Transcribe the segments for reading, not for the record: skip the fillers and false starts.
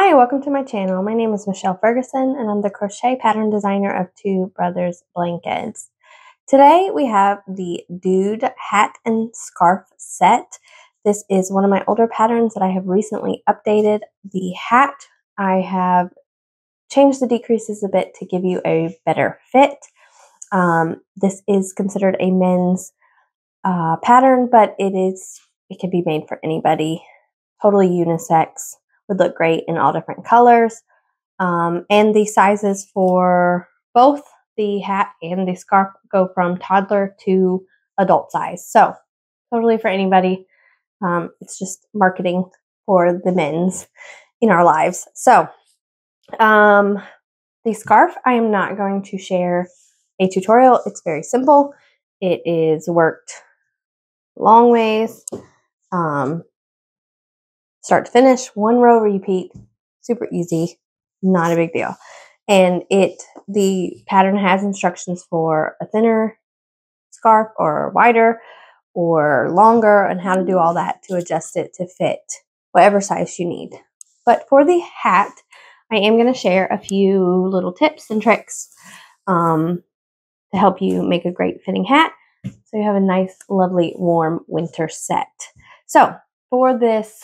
Hi, welcome to my channel. My name is Michelle Ferguson and I'm the crochet pattern designer of Two Brothers Blankets. Today we have the Dude Hat and Scarf set. This is one of my older patterns that I have recently updated. The hat, I have changed the decreases a bit to give you a better fit. This is considered a men's pattern, but it can be made for anybody. Totally unisex. Would look great in all different colors. And the sizes for both the hat and the scarf go from toddler to adult size. So totally for anybody. It's just marketing for the men's in our lives. So the scarf, I am not going to share a tutorial. It's very simple. It is worked long ways. Start to finish, one row repeat, super easy, not a big deal. And the pattern has instructions for a thinner scarf or wider or longer and how to do all that to adjust it to fit whatever size you need. But for the hat, I am going to share a few little tips and tricks to help you make a great fitting hat so you have a nice, lovely, warm winter set. So for this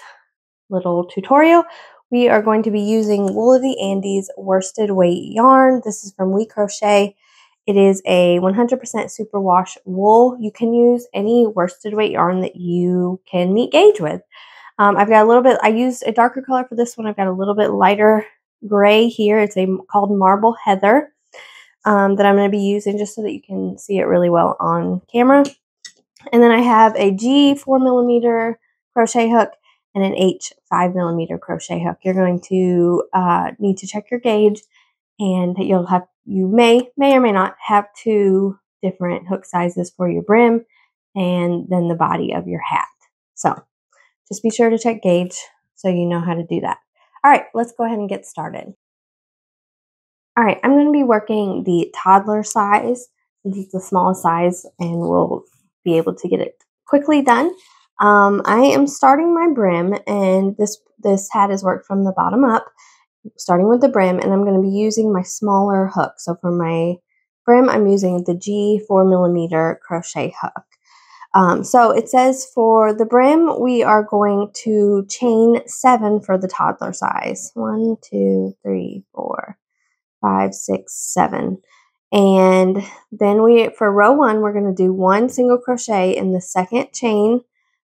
little tutorial, we are going to be using Wool of the Andes worsted weight yarn. This is from We Crochet. It is a 100% superwash wool. You can use any worsted weight yarn that you can meet gauge with. I've got a little bit, I used a darker color for this one. I've got a little bit lighter gray here. It's called Marble Heather that I'm going to be using just so that you can see it really well on camera. And then I have a G 4mm crochet hook and an H 5mm crochet hook. You're going to need to check your gauge, and you may or may not have two different hook sizes for your brim and then the body of your hat. So just be sure to check gauge so you know how to do that. All right, let's go ahead and get started. All right, I'm going to be working the toddler size. This is the smallest size, and we'll be able to get it quickly done. I am starting my brim, and this hat is worked from the bottom up, starting with the brim, and I'm going to be using my smaller hook. So for my brim, I'm using the G 4mm crochet hook. So it says for the brim, we are going to chain 7 for the toddler size. 1, 2, 3, 4, 5, 6, 7. And then for row 1, we're going to do 1 single crochet in the second chain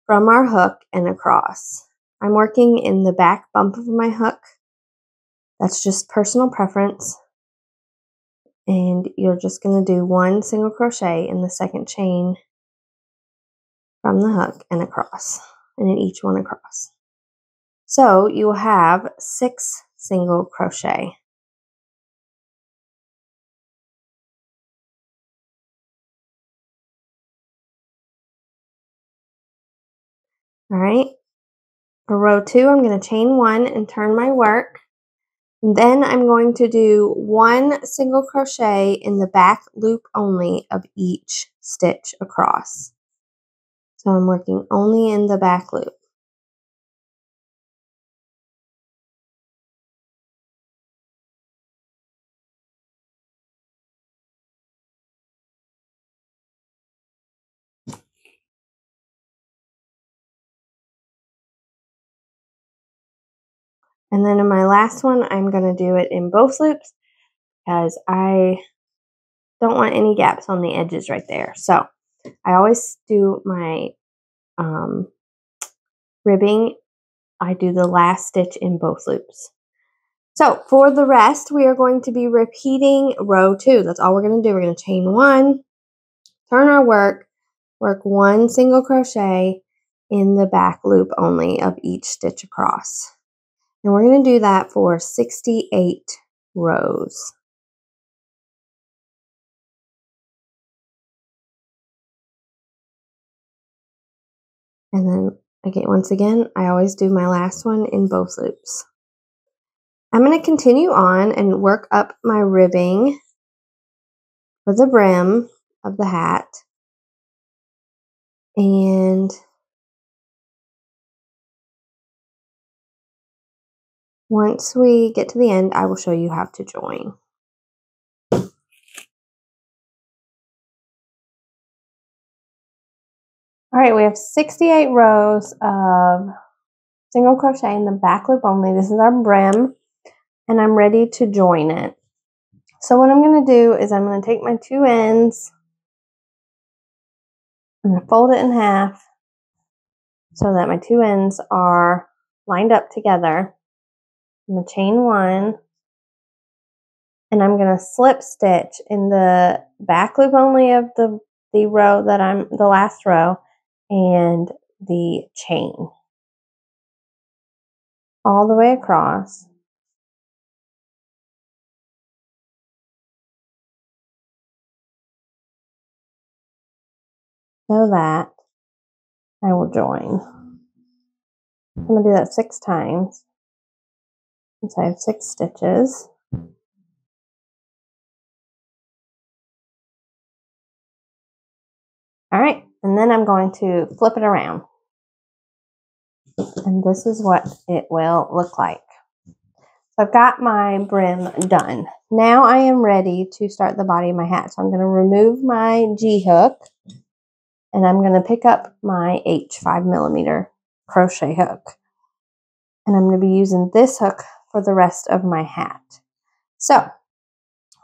from our hook and across. I'm working in the back bump of my hook. That's just personal preference. And you're just going to do 1 single crochet in the second chain from the hook and across, and in each one across. So you will have 6 single crochet. All right. For row 2, I'm going to chain 1 and turn my work. And then I'm going to do 1 single crochet in the back loop only of each stitch across. So I'm working only in the back loop. And then in my last one, I'm going to do it in both loops because I don't want any gaps on the edges right there. So I always do my ribbing. I do the last stitch in both loops. So for the rest, we are going to be repeating row 2. That's all we're going to do. We're going to chain 1, turn our work 1 single crochet in the back loop only of each stitch across. And we're going to do that for 68 rows. And then once again, I always do my last one in both loops. I'm going to continue on and work up my ribbing for the brim of the hat. And Once we get to the end, I will show you how to join. All right, we have 68 rows of single crochet in the back loop only. This is our brim, and I'm ready to join it. So what I'm going to do is I'm going to take my two ends, I'm going to fold it in half so that my two ends are lined up together. I'm going to chain one, and I'm going to slip stitch in the back loop only of the row that the last row, and the chain all the way across. So that I will join. I'm going to do that 6 times since I have 6 stitches. All right, and then I'm going to flip it around. And this is what it will look like. So I've got my brim done. Now I am ready to start the body of my hat. So I'm going to remove my G hook, and I'm going to pick up my H 5mm crochet hook. And I'm going to be using this hook for the rest of my hat. So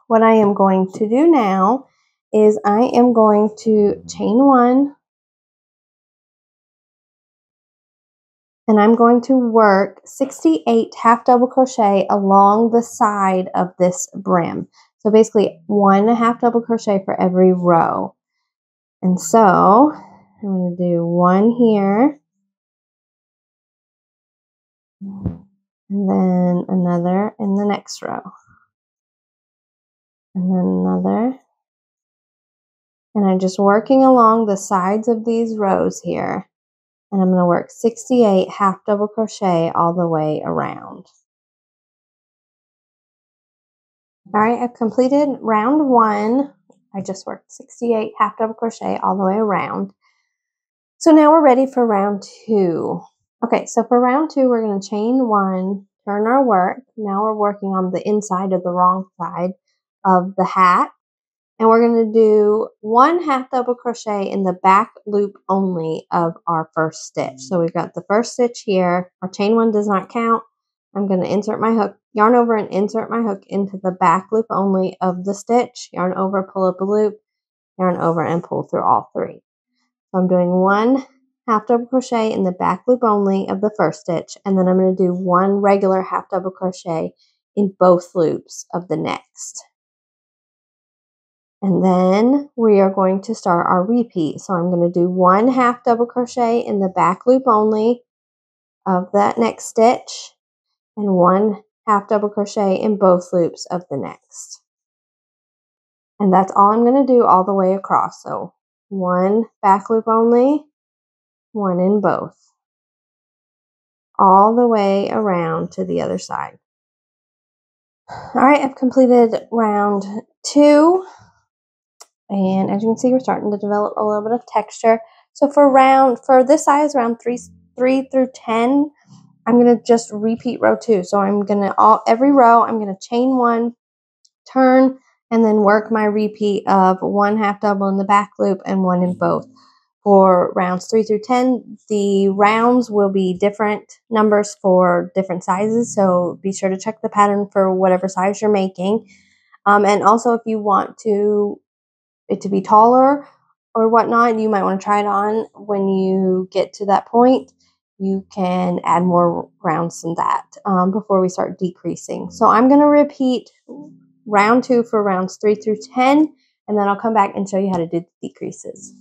what I am going to do now is I am going to chain one, and I'm going to work 68 half double crochet along the side of this brim. So basically 1 half double crochet for every row. And so I'm going to do 1 here, and then another in the next row, and then another. And I'm just working along the sides of these rows here. And I'm going to work 68 half double crochet all the way around. All right, I've completed round 1. I just worked 68 half double crochet all the way around. So now we're ready for round 2. Okay, so for round 2, we're going to chain 1, turn our work. Now we're working on the inside of the wrong side of the hat. And we're going to do 1 half double crochet in the back loop only of our first stitch. So we've got the first stitch here. Our chain 1 does not count. I'm going to insert my hook, yarn over and insert my hook into the back loop only of the stitch. Yarn over, pull up a loop, yarn over, and pull through all 3. So I'm doing 1 half double crochet in the back loop only of the first stitch, and then I'm going to do 1 regular half double crochet in both loops of the next. And then we are going to start our repeat. So I'm going to do 1 half double crochet in the back loop only of that next stitch, and 1 half double crochet in both loops of the next. And that's all I'm going to do all the way across. So 1 back loop only, 1 in both, all the way around to the other side. All right, I've completed round 2. And as you can see, we're starting to develop a little bit of texture. So for this size, round 3 through 10, I'm going to just repeat row 2. So I'm going to, every row, I'm going to chain 1, turn, and then work my repeat of 1 half double in the back loop and 1 in both. For rounds 3 through 10, the rounds will be different numbers for different sizes. So be sure to check the pattern for whatever size you're making. And also, if you want it to be taller or whatnot, you might want to try it on when you get to that point. You can add more rounds than that before we start decreasing. So I'm going to repeat round 2 for rounds 3 through 10, and then I'll come back and show you how to do the decreases.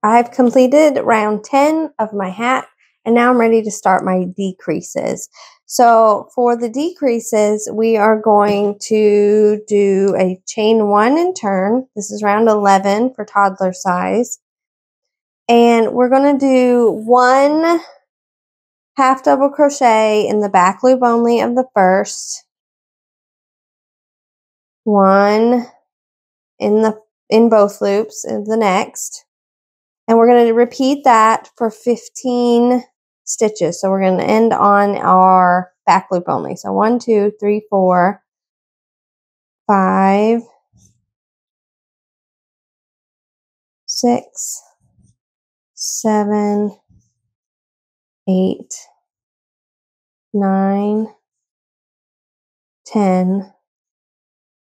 I've completed round 10 of my hat, and now I'm ready to start my decreases. So for the decreases, we are going to do a chain 1 and turn. This is round 11 for toddler size. And we're going to do 1 half double crochet in the back loop only of the first, 1 in both loops of the next. And we're going to repeat that for 15 stitches. So we're going to end on our back loop only. So 1, 2, 3, 4, 5, 6, 7, 8, 9, 10,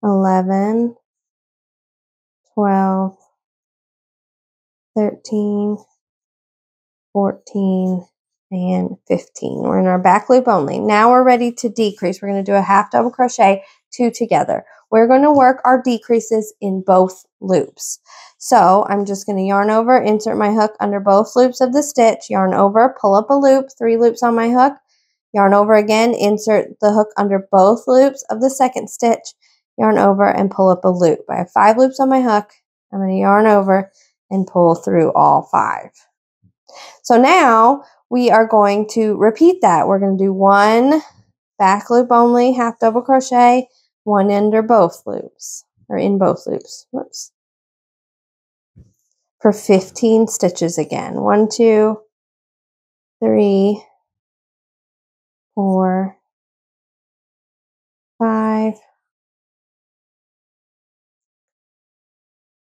11, 12, 13, 14, and 15. We're in our back loop only. Now we're ready to decrease. We're going to do a half double crochet, 2 together. We're going to work our decreases in both loops. So I'm just going to yarn over, insert my hook under both loops of the stitch, yarn over, pull up a loop, 3 loops on my hook, yarn over again, insert the hook under both loops of the second stitch, yarn over and pull up a loop. I have 5 loops on my hook. I'm going to yarn over and pull through all 5. So now we are going to repeat that. We're going to do 1 back loop only, half double crochet, 1 under both loops, or in both loops. Whoops. For 15 stitches again. 1, 2, 3, 4, 5,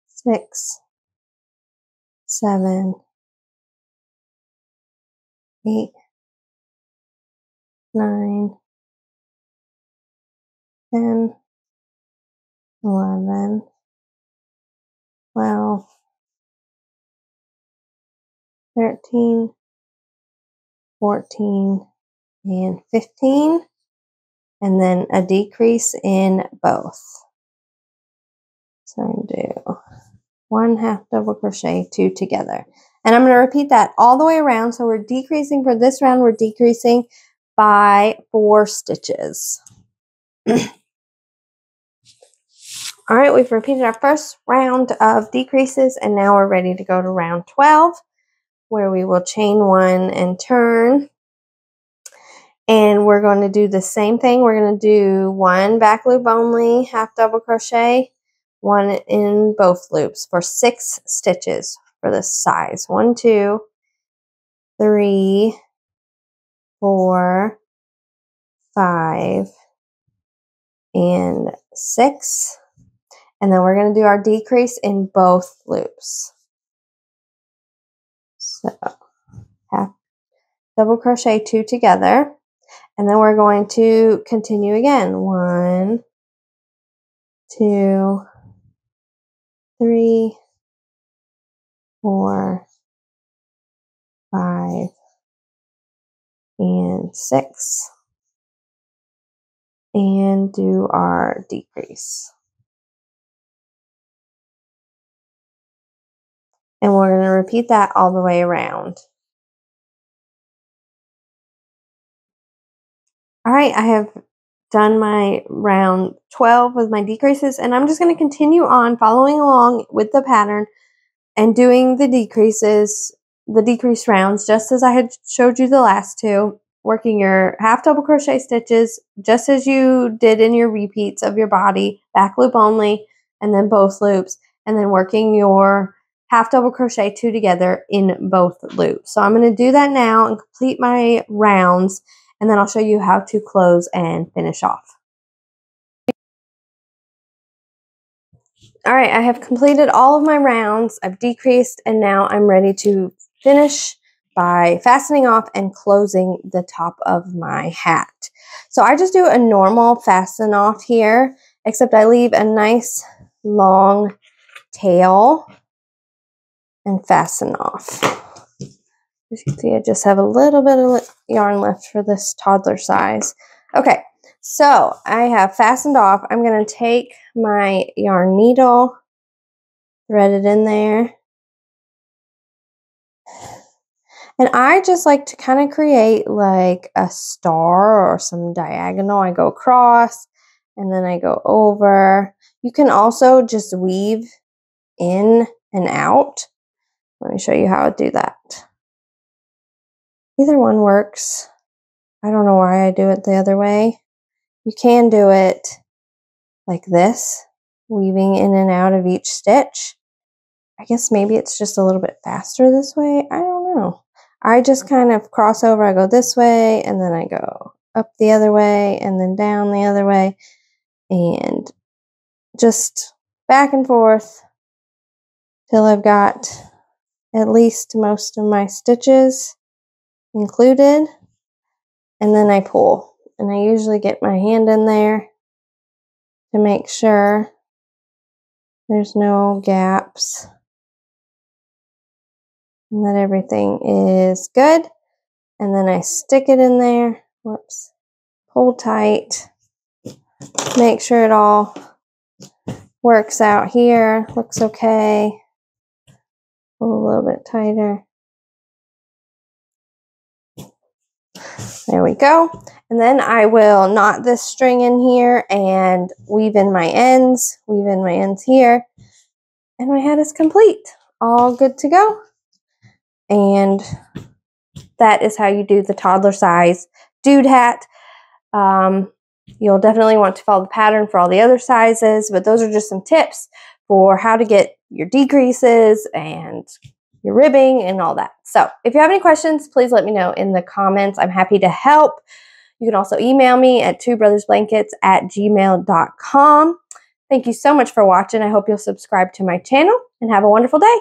6, 7, 8, 9, 10, 11, 12, 13, 14, and 15, and then a decrease in both. So I'm going to do 1 half double crochet, 2 together. And I'm going to repeat that all the way around. So we're decreasing for this round, we're decreasing by 4 stitches. All right, we've repeated our first round of decreases, and now we're ready to go to round 12, where we will chain 1 and turn. And we're going to do the same thing. We're going to do 1 back loop only, half double crochet, 1 in both loops for 6 stitches for this size. 1, 2, 3, 4, 5, and 6. And then we're going to do our decrease in both loops. So half double crochet, 2 together. And then we're going to continue again. 1, 2, 3, 4, 5, and 6. And do our decrease. And we're going to repeat that all the way around. All right, I have done my round 12 with my decreases, and I'm just going to continue on following along with the pattern and doing the decreases, the decrease rounds, just as I had showed you the last 2, working your half double crochet stitches just as you did in your repeats of your body, back loop only, and then both loops, and then working your half double crochet 2 together in both loops. So I'm going to do that now and complete my rounds, and then I'll show you how to close and finish off. All right, I have completed all of my rounds. I've decreased, and now I'm ready to finish by fastening off and closing the top of my hat. So I just do a normal fasten off here, except I leave a nice long tail and fasten off. As you can see, I just have a little bit of yarn left for this toddler size. Okay, so I have fastened off. I'm going to take my yarn needle, thread it in there. And I just like to kind of create like a star or some diagonal. I go across and then I go over. You can also just weave in and out. Let me show you how to do that. Either one works. I don't know why I do it the other way. You can do it like this, weaving in and out of each stitch. I guess maybe it's just a little bit faster this way. I don't know. I just kind of cross over. I go this way, and then I go up the other way, and then down the other way, and just back and forth till I've got at least most of my stitches included, and then I pull. And I usually get my hand in there to make sure there's no gaps and that everything is good. And then I stick it in there. Whoops. Pull tight. Make sure it all works out here. Looks okay. Pull a little bit tighter. There we go. And then I will knot this string in here and weave in my ends here. And my hat is complete. All good to go. And that is how you do the toddler size dude hat. You'll definitely want to follow the pattern for all the other sizes, but those are just some tips for how to get your decreases and your ribbing and all that. So if you have any questions, please let me know in the comments. I'm happy to help. You can also email me at twobrothersblankets@gmail.com. Thank you so much for watching. I hope you'll subscribe to my channel and have a wonderful day.